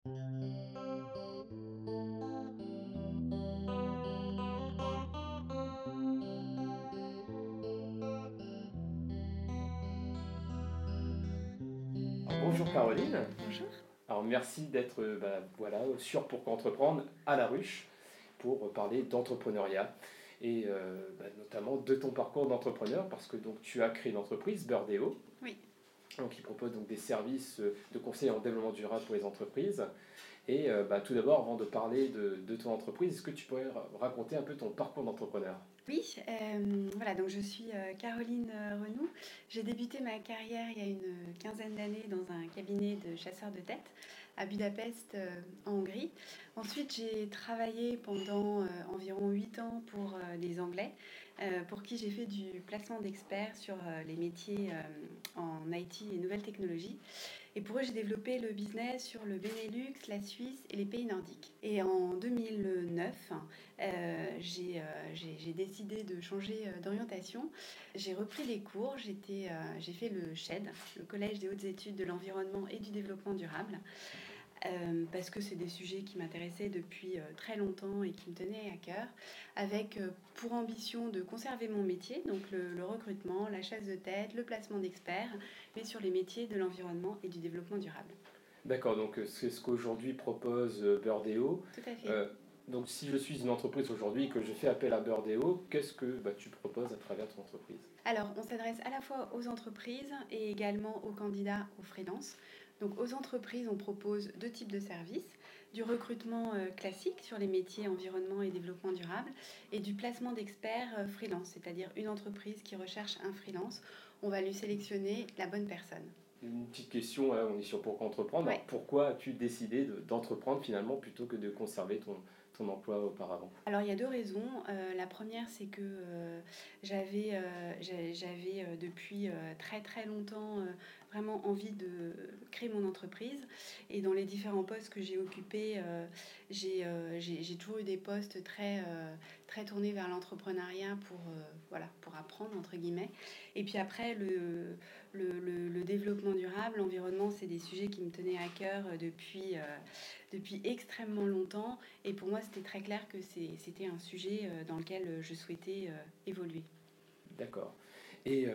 Alors, bonjour Caroline. Bonjour. Alors merci d'être voilà, sur Pour qu'entreprendre à la ruche pour parler d'entrepreneuriat et notamment de ton parcours d'entrepreneur parce que donc tu as créé une entreprise, Birdeo, Oui. donc, qui propose donc des services de conseil en développement durable pour les entreprises. Et tout d'abord, avant de parler de ton entreprise, est-ce que tu pourrais raconter un peu ton parcours d'entrepreneur? Oui, voilà, donc je suis Caroline Renoux. J'ai débuté ma carrière il y a une quinzaine d'années dans un cabinet de chasseurs de tête à Budapest, en Hongrie. Ensuite, j'ai travaillé pendant environ 8 ans pour des Anglais, pour qui j'ai fait du placement d'experts sur les métiers en IT et nouvelles technologies. Et pour eux, j'ai développé le business sur le Benelux, la Suisse et les pays nordiques. Et en 2009, j'ai décidé de changer d'orientation. J'ai repris les cours, j'ai fait le SHED, le Collège des hautes études de l'environnement et du développement durable, parce que c'est des sujets qui m'intéressaient depuis très longtemps et qui me tenaient à cœur, avec pour ambition de conserver mon métier, donc le recrutement, la chasse de tête, le placement d'experts, mais sur les métiers de l'environnement et du développement durable. D'accord, donc c'est ce qu'aujourd'hui propose Birdeo. Tout à fait. Euh, donc si je suis une entreprise aujourd'hui et que je fais appel à Birdeo, qu'est-ce que tu proposes à travers ton entreprise? Alors, on s'adresse à la fois aux entreprises et également aux candidats, aux freelances. Donc, aux entreprises, on propose deux types de services, du recrutement classique sur les métiers environnement et développement durable et du placement d'experts freelance, c'est-à-dire une entreprise qui recherche un freelance. On va lui sélectionner la bonne personne. Une petite question, hein, on est sur Pour qu'entreprendre. Ouais. Alors pourquoi as-tu décidé d'entreprendre finalement plutôt que de conserver ton emploi auparavant? Alors il y a deux raisons. La première, c'est que j'avais depuis très très longtemps vraiment envie de créer mon entreprise. Et dans les différents postes que j'ai occupés, j'ai toujours eu des postes très tournés vers l'entrepreneuriat voilà, pour apprendre, entre guillemets. Et puis après, le développement durable, l'environnement, c'est des sujets qui me tenaient à cœur depuis extrêmement longtemps. Et pour moi, c'était très clair que c'était un sujet dans lequel je souhaitais évoluer. D'accord. Et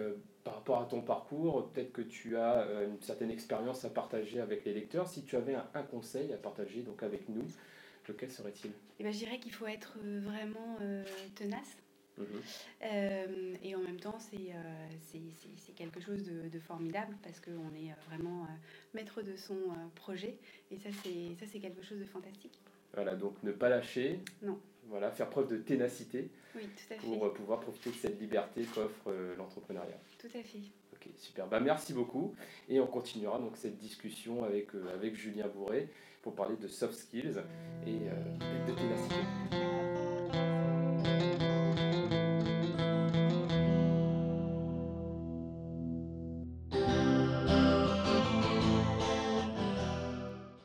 par rapport à ton parcours, peut-être que tu as une certaine expérience à partager avec les lecteurs. Si tu avais un conseil à partager donc avec nous, lequel serait-il? Et ben, je dirais qu'il faut être vraiment tenace. Mhm. Et en même temps, c'est quelque chose de formidable parce qu'on est vraiment maître de son projet. Et ça, c'est quelque chose de fantastique. Voilà, donc ne pas lâcher, Non, voilà, faire preuve de ténacité oui, tout à pour fait. pouvoir profiter de cette liberté qu'offre l'entrepreneuriat. Tout à fait. Ok, super. Merci beaucoup. Et on continuera donc cette discussion avec Julien Bourré pour parler de soft skills et de ténacité. D'accord.